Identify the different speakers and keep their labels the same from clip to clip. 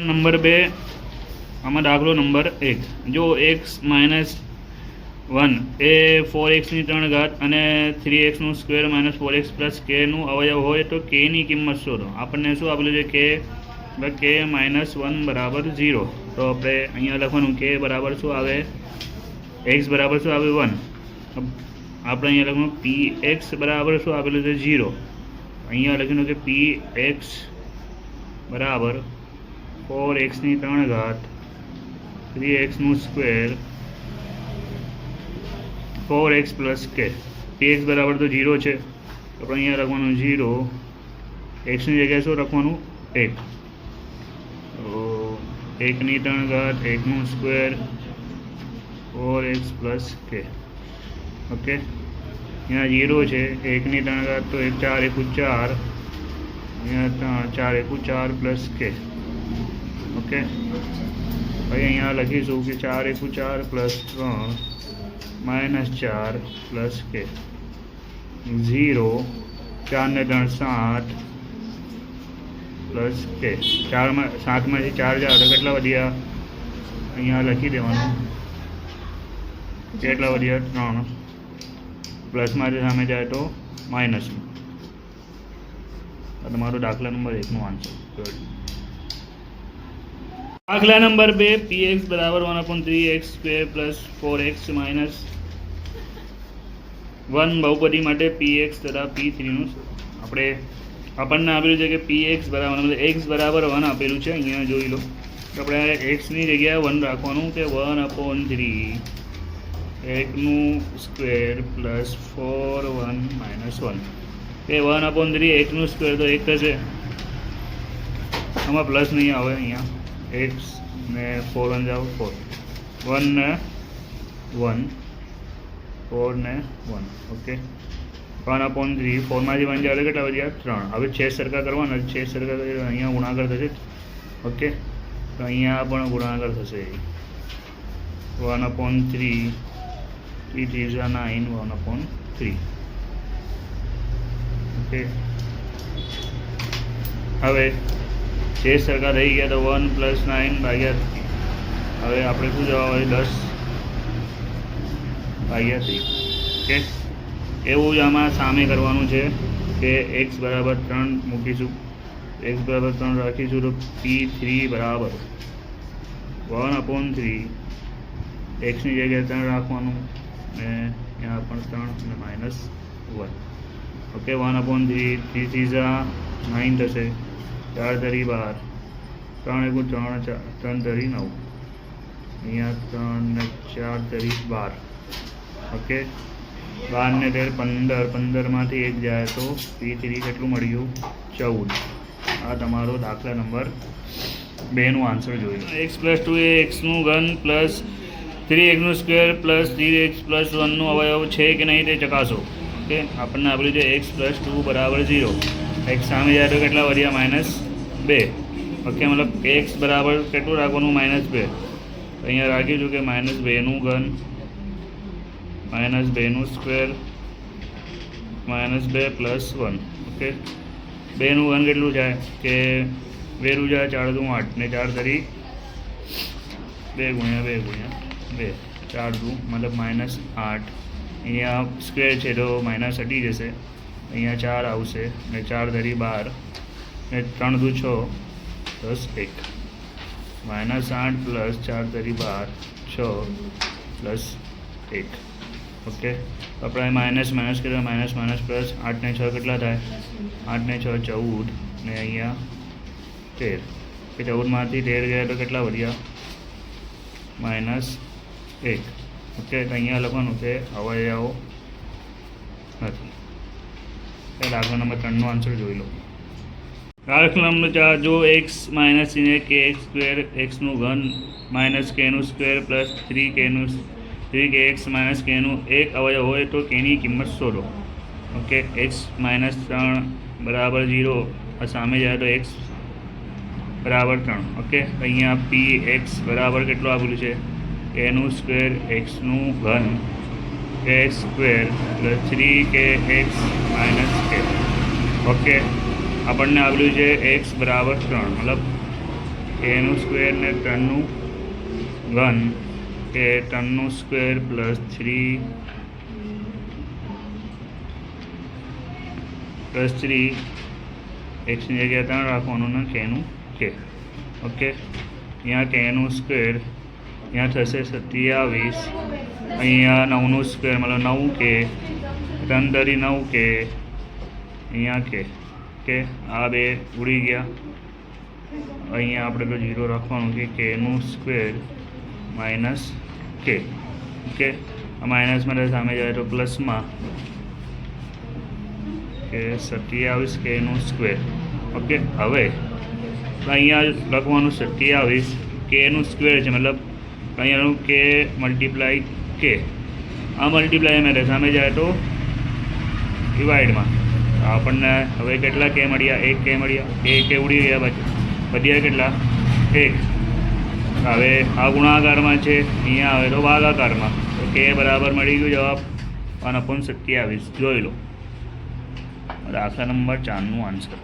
Speaker 1: Number 2 આમાં દાખલો number 1 જો x - 1 એ 4x ની 3 ઘાત અને 3x² - 4x + k નું અવયવ હોય તો k ની કિંમત શોધો. આપણને શું આપેલું છે? k -1 = 0. તો આપણે અહીંયા લખવાનું k બરાબર શું આવે? x બરાબર શું આવે? 1. આપણે અહીંયા લખવાનું px બરાબર શું આપેલું છે? 0. અહીંયા લખ્યું કે px બરાબર 4x ની 3 ઘાત 3x² 4x + k. px બરાબર તો 0 છે, તો આપણે અહીંયા લખવાનું 0. xની જગ્યાએ શું લખવાનું? 1. તો 1ની 3 ઘાત 1² 4x + k. ઓકે, અહીંયા 0 છે. 1ની 3 ઘાત તો 4 × 1 = 4. અહીંયા 4 × 4 + k. ઓકે, હવે અહીંયા લખીશું કે 4 × 4 + 3 - 4 + k. 0. 4 ને 3 7 + k. 7માંથી 4 જાય તો કેટલા વધ્યા? અહીંયા લખી દેવાનું કેટલા વધ્યા? 3. પ્લસમાંથી સામે જાય તો માઇનસમાં. આ તમારો દાખલા નંબર 1નો આન્સર. દાખલા નંબર 2 px બરાબર 1/3x² + 4x - 1 બહુપદી માટે px તથા p3નું આપણને આપેલું છે કે px બરાબર x બરાબર 1 આપેલું છે. અહીંયા જોઈ લો તો આપણે xની જગ્યાએ 1 રાખવાનું કે 1/3 1² + 4 1 - 1 એ 1/3 1² તો 1 થશે. આમાં પ્લસ નહીં આવે. અહીંયા x ને 4 1 જાવ 4 1 ને 1 4 ને 1. ઓકે, 1/3 4માંથી 1 જાય કેટલા વધ્યા? 3. હવે છેદ સરખા કરવાના. છેદ સરખા કરી અહીંયા ગુણાકાર થશે. ઓકે, તો અહીંયા પણ ગુણાકાર થશે. 1/3 3 3 = 9 1/3. ઓકે, હવે છેદ સરખા થઈ ગયા તો 1 + 9/3. હવે આપણે શું જવાબ આવે? 10/3. ઓકે, એવું જ આમાં સામે કરવાનું છે કે x બરાબર 3 મૂકીશું. x બરાબર 3 રાખીશું તો p3 બરાબર 1/3 xની જગ્યાએ 3 રાખવાનું ને यहाँ पर 3 અને -1. ઓકે, 1/3 3 3 9 થશે. 4 તરી 12 3 × 3 3 તરી 9. અહીંયા 3 ને 4 તરી 12. ઓકે, 12 ને 13 15માંથી 1 જાય તો p3 કેટલું મળ્યું? 14. આ તમારો દાખલા નંબર 2નો આન્સર જોઈ લો. x + 2 એ xનું ઘન પ્લસ 3x² + 3x + 1 નું અવયવ છે કે નહીં તે ચકાસો. ઓકે, આપણને આપેલું છે x + 2 = 0. x સામે જાય તો કેટલા વધ્યા? -2. ઓકે, મતલબ x બરાબર કેટલું રાખવાનું? -2. અહીંયા રાખીશું કે -2નું ઘન -2નું સ્ક્વેર -2 + 1. ઓકે, 2નું ઘન કેટલું જાય કે 2 × 4 = 8 ને 4 તરી 2 × 2 × 2 4 × મતલબ -8. અહીંયા સ્ક્વેર છે તો માઇનસ હટી જશે. અહીંયા 4 આવશે ને 4 તરી 12 ને 3 × 6 + 1 -8 + 4 તરી 12 6 + 1. ઓકે, આપણે માઇનસ કરીએ. માઇનસ પ્લસ 8 ને 6 કેટલા થાય? 8 ને 6 14 ને અહીંયા 13. કે 14માંથી 13 ગયા તો કેટલા વધ્યા? -1. ઓકે, તો અહીંયા લખવાનું કે અવયવો નથી. એ દાખલા નંબર 3નો આન્સર જોઈ લો. દાખલા નંબર 4 જો x - kx² xનું ઘન -k² + 3kx - kનું એક અવયવ હોય તો kની કિંમત શોધો. ઓકે, x - 3 બરાબર 0. આ સામે જાય તો x બરાબર 3. ઓકે, અહીંયા px બરાબર કેટલું આપેલું છે? k² xનું ઘન k² + 3kx - k. ઓકે, આપણને આપેલું છે x બરાબર 3 મતલબ એનું સ્ક્વેર ને 3નું ઘન કે 3નું સ્ક્વેર પ્લસ 3 એક્સની જગ્યાએ 3 રાખવાનું ને કેનું કે. ઓકે, અહીંયા કેનું સ્ક્વેર અહીંયા થશે 27, અહીંયા 9નું સ્ક્વેર મતલબ 9 કે 3 ધરી 9 કે અહીંયા કે આ બે ઉડી ગયા. અહીંયા આપણે તો 0 રાખવાનું કે કેનું સ્ક્વેર માઇનસ કે. ઓકે, આ માઇનસમાં સામે જાય તો પ્લસમાં કે 27 કેનું સ્ક્વેર. ઓકે, હવે અહીંયા લખવાનું 27 કેનું સ્ક્વેર છે, મતલબ અહીંયાનું કે મલ્ટીપ્લાય કે. આ મલ્ટીપ્લાય મેં સામે જાય તો ડિવાઈડમાં આપણને હવે કેટલા કે મળ્યા? 1 કે મળ્યા. કે ઉડી ગયા, વધ્યા કેટલા? 1. હવે આ ગુણાકારમાં છે, અહીંયા આવે તો ભાગાકારમાં. તો કે બરાબર મળી ગયું જવાબ 1/27. જોઈ લો દાખલા નંબર 4નું આન્સર.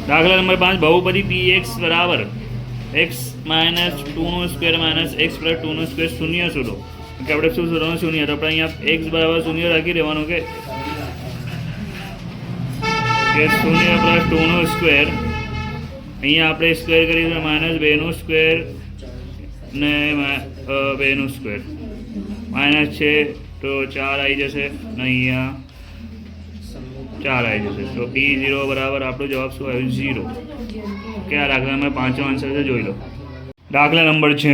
Speaker 1: દાખલા નંબર 5 બહુપદી px બરાબર x માઇનસ 2નું સ્ક્વેર માઇનસ x પ્લસ 2નું સ્ક્વેર શૂન્ય શોધો. કે આપણે શું શોધવાનું? શૂન્ય. તો આપણે અહીંયા x બરાબર શૂન્ય રાખી દેવાનું કે 0 પ્લસ 2નું સ્ક્વેર. અહીંયા આપણે સ્ક્વેર કરીશું માઇનસ 2નું સ્ક્વેર ને 2નું સ્ક્વેર. માઇનસ છે તો 4 આવી જશે ને અહીંયા 4 આવી જશે. તો p0 બરાબર આપણો જવાબ શું આવ્યું? 0. કે આ દાખલા નંબર 5નો આન્સર છે, જોઈ લો. દાખલા નંબર 6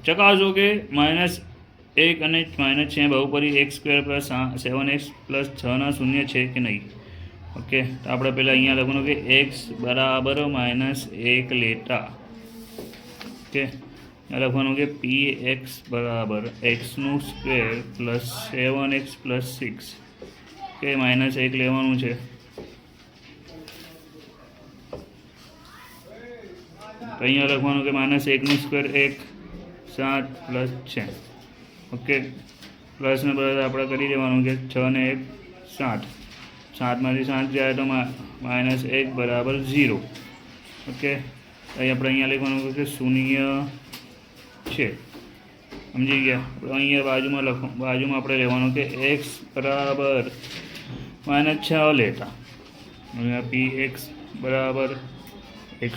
Speaker 1: ચકાસો કે -1 અને -6 બહુપદી x² પ્લસ 7x પ્લસ 6 શૂન્ય છે કે નહીં. ઓકે, તો આપણે પહેલાં અહીંયા લખવાનું કે x બરાબર -1 લેતા. ઓકે, લખવાનું કે px બરાબર x² પ્લસ 7x પ્લસ 6 કે -1 લેવાનું છે. તો અહીંયા લખવાનું કે -1નું સ્ક્વેર 1 7 પ્લસ 6. ઓકે, પ્લસને બરાબર આપણે કરી દેવાનું કે 6 ને 1 7. 7માંથી 7 જાય તો -1 બરાબર 0. ઓકે, અહીં આપણે અહીંયા લખવાનું કે શૂન્ય છે. સમજી ગયા? અહીંયા બાજુમાં આપણે લેવાનું કે x બરાબર -6 લેતા. અહીંયા px બરાબર x²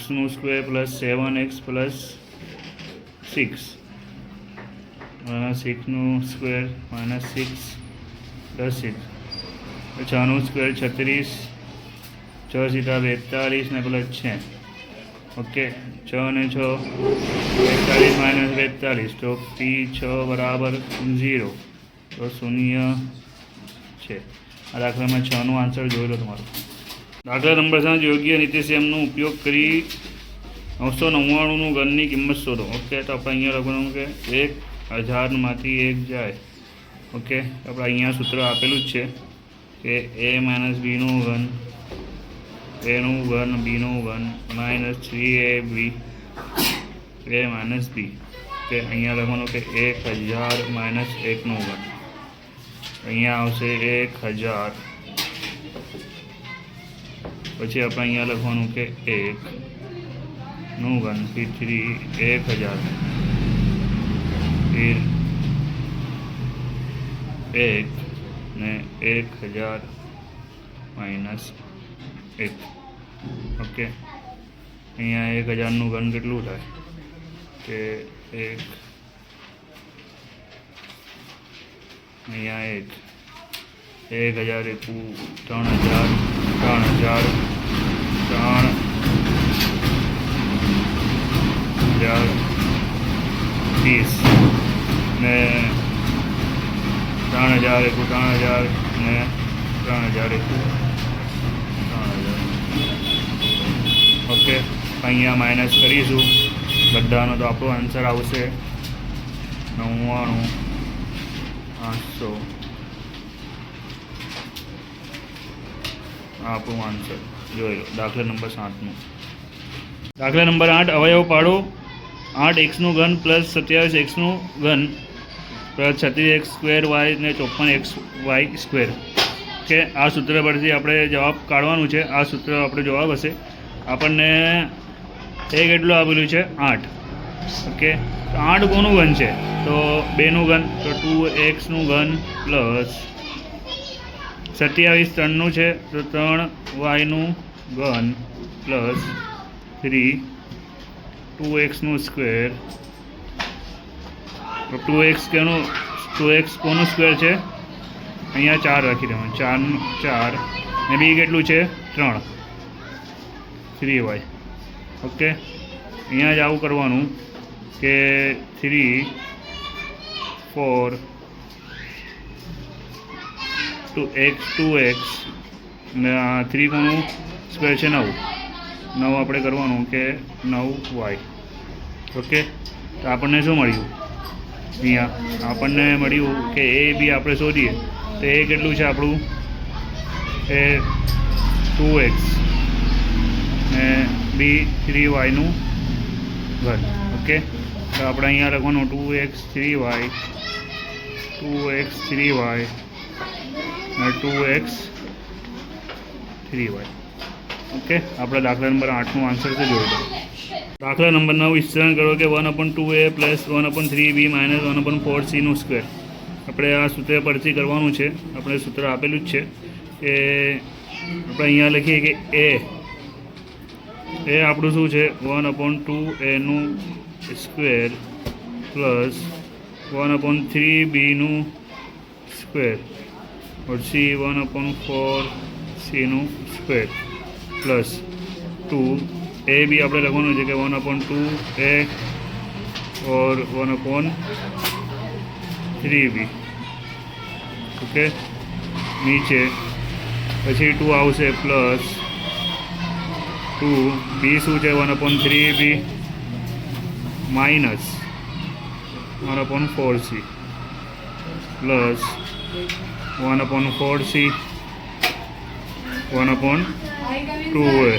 Speaker 1: પ્લસ 7x પ્લસ 6 -6નું સ્ક્વેર -6 પ્લસ 6 6નું સ્ક્વેર 36 6 સીધા 42 ને પ્લસ 6. ઓકે, 6 ને 6 42 42. તો p6 બરાબર 0. તો શૂન્ય છે. આ દાખલામાં 6નું આન્સર જોઈ લો તમારો. દાખલા નંબર 7 યોગ્ય નિત્યસમનો ઉપયોગ કરી 999નું ઘનની કિંમત શોધો. ઓકે, તો આપણે અહીંયા લખવાનું કે 1000માંથી 1 જાય. ઓકે, આપણે અહીંયા સૂત્ર આપેલું જ છે કે a માઇનસ બીનું ઘન, એનું ઘન, બીનું ઘન માઇનસ 3ab a માઇનસ બી. કે અહીંયા લખવાનું કે 1000 માઇનસ 1નું ઘન. અહીંયા આવશે 1000. પછી આપણે અહીંયા લખવાનું કે 1નું ઘન, ફિર 1000, ફિર 1 ને 1000 માઇનસ 1. ઓકે, અહીંયા 1000નું ઘન કેટલું થાય કે 1, અહીંયા 1000 એકું 3000 3000 30 ને 3000 એકું 3000 ને 3000 એકું 3000. ઓકે, અહીંયા માઇનસ કરીશું બધાનો તો આપણો આન્સર આવશે 99800. આપણું આન્સર જોઈ લો. દાખલા નંબર 7નું. દાખલા નંબર 8 અવયવ પાડો. 8xનું ઘન પ્લસ 27xનું ઘન પ્લસ 36x² y ને 54xy². કે આ સૂત્ર પરથી આપણે જવાબ કાઢવાનું છે. આ સૂત્ર આપણો જવાબ હશે. આપણને એ કેટલું આપેલું છે 8. ઓકે, તો 8 કોનું ઘન છે? તો 2નું ઘન, તો 2xનું ઘન પ્લસ 27 3નું છે તો 3y ઘન પ્લસ 3 2xનું સ્ક્વેર. તો 2x કોનું સ્ક્વેર છે? અહીંયા 4 રાખી દેવાનું, 4 ને બી કેટલું છે 3y. ઓકે, અહીંયા જ આવું કરવાનું કે 3 4 2x ને 3 કોનું સ્ક્વેર છે 9 આપણે કરવાનું કે 9y. ઓકે, તો આપણને શું મળ્યું? અહીંયા આપણને મળ્યું કે એ બી આપણે શોધીએ તો એ કેટલું છે આપણું? એ 2x ને બી 3yનું ઘન. ઓકે, તો આપણે અહીંયા લખવાનું 2x 3y અને 2x 3y. ઓકે, આપણે દાખલા નંબર 8નું આન્સર છે જોઈ લો. દાખલા નંબર 9 વિસ્તરણ કરો કે 1/2a plus 1/3b minus 1/4cનું square. આપણે આ સૂત્ર પરથી કરવાનું છે. આપણે સૂત્ર આપેલું જ છે કે આપણે અહીંયા લખીએ કે એ આપણું શું છે? 1/2aનું સ્ક્વેર પ્લસ 1/3bનું સ્ક્વેર और c 1/4cનું સ્ક્વેર પ્લસ 2 એ બી આપણે લખવાનું છે કે 1/2a और 1/3b. ઓકે, નીચે પછી 2 આવશે પ્લસ 2 બી શું છે? 1/3b minus 1/4c plus 1/4c 1/2a.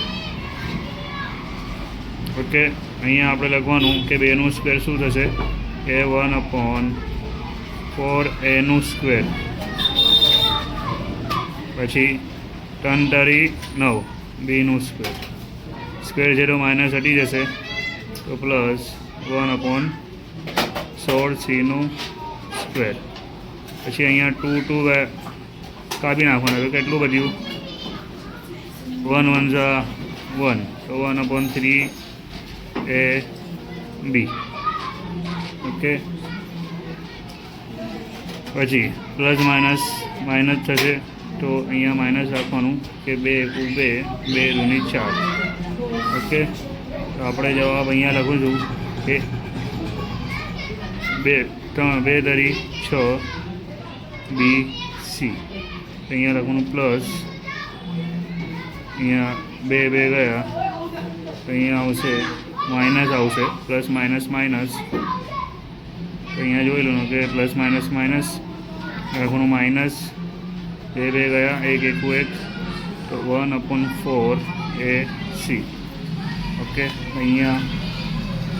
Speaker 1: Okay, અહીંયા આપણે લખવાનું કે 2નું સ્ક્વેર શું થશે? એ 1/4aનું સ્ક્વેર પછી 3 બીનું સ્ક્વેર છે તો માઇનસ હટી જશે તો પ્લસ 1/16cનું સ્ક્વેર. પછી અહીંયા 2 કાપી નાખવાના તો કેટલું બધ્યું? 1 1 તો 1/3ab. ઓકે, પછી પ્લસ માઇનસ થશે તો અહીંયા માઇનસ રાખવાનું કે 2 × 2 2 × 4. ઓકે, તો આપણે જવાબ અહીંયા લખું છું કે 2 6 BC. અહીંયા લખવાનું પ્લસ અહીંયા 2 ગયા તો અહીંયા આવશે માઇનસ આવશે પ્લસ માઇનસ તો અહીંયા જોઈ લો કે પ્લસ માઇનસ લખવાનું માઇનસ 2 ગયા 1 તો 1/4ac. ઓકે, અહીંયા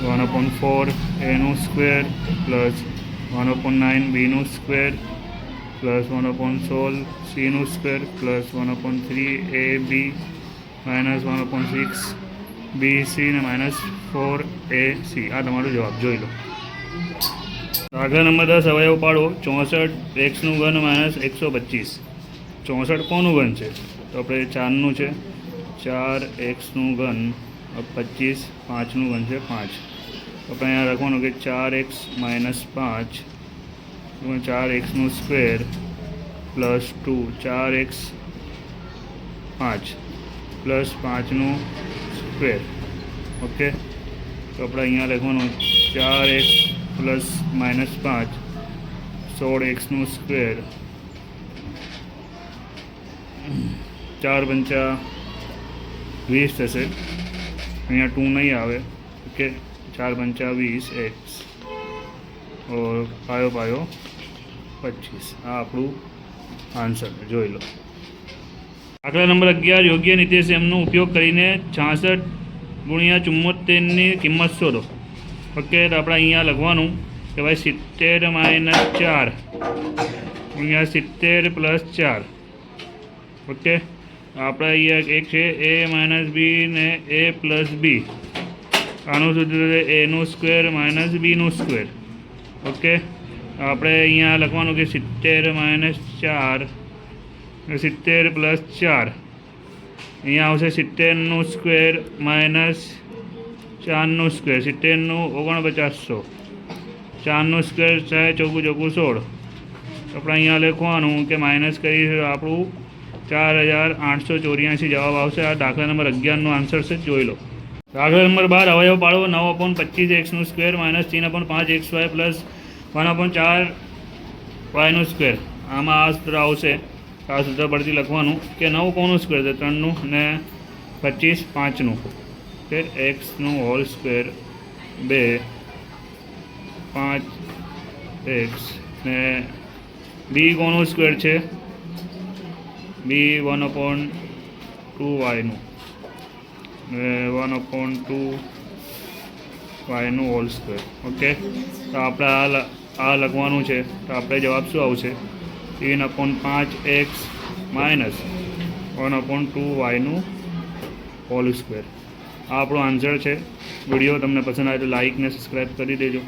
Speaker 1: 1/4aનું સ્ક્વેર પ્લસ 1/9bનું સ્ક્વેર પ્લસ 1/16cનું square plus 1/3ab minus 1/6bc ને માઇનસ 4ac. આ તમારો જવાબ જોઈ લો. દાખલા નંબર 10 અવયવ પાડો. 64xનું ઘન માઇનસ 125. 64 કોનું ઘન છે? તો આપણે 4નું છે. 4xનું ઘન 25 5નું ઘન છે 5. તો આપણે અહીંયા લખવાનું કે 4x માઇનસ 5 4xનું સ્ક્વેર પ્લસ 2 4x 5 પ્લસ 5નું સ્ક્વેર. ઓકે, તો આપણે અહીંયા લખવાનું 4x પ્લસ માઇનસ 5 16xનું સ્ક્વેર 4 × 5 20 થશે. અહીંયા 2 નહીં આવે. ઓકે, 4 × 5 20x और पायो 25. આ આપણું આન્સર જોઈ લો. દાખલા નંબર 11 યોગ્ય નિત્યસમનો ઉપયોગ કરીને 66 × 74ની કિંમત શોધો. ઓકે, તો આપણે અહીંયા લખવાનું કે ભાઈ 70 - 4 × 70 + 4. ઓકે, આપણે અહીંયા એક છે એ માઇનસ બી ને એ પ્લસ બી, આનું સૂત્ર છે એનું સ્ક્વેર માઇનસ બીનું સ્ક્વેર. ઓકે, આપણે અહીંયા લખવાનું કે 70 માઇનસ 4, 70 પ્લસ 4, અહીંયા આવશે 70નું સ્ક્વેર માઇનસ 4નું સ્ક્વેર, 70નું 4900, 4નું સ્ક્વેર થાય 4 ચોકું 16. આપણે અહીંયા લખવાનું કે માઇનસ કરીશું આપણું 4884 જવાબ આવશે. આ દાખલા નંબર 11નો આન્સર છે, જોઈ લો. દાખલા નંબર 12, અવયવ પાડો. 9/25x square minus 3/5xy plus 1/4y square. આમાં આ સૂત્ર આવશે. આ સૂત્ર પરથી લખવાનું કે 9 કોનું સ્ક્વેર છે? 3નું ને 25 5નું. કે એક્સનું હોલ સ્ક્વેર 2 5x ને બી કોનું સ્ક્વેર છે? બી 1/2yનું, 1/2y હોલ સ્ક્વેર. ઓકે, તો આપણે આ લખવાનું છે. તો આપણે જવાબ શું આવશે? 3/5x minus 1/2y whole square. આ આપણો આન્સર છે. વિડીયો તમને પસંદ આવે તો લાઇક ને સબસ્ક્રાઈબ કરી દેજો.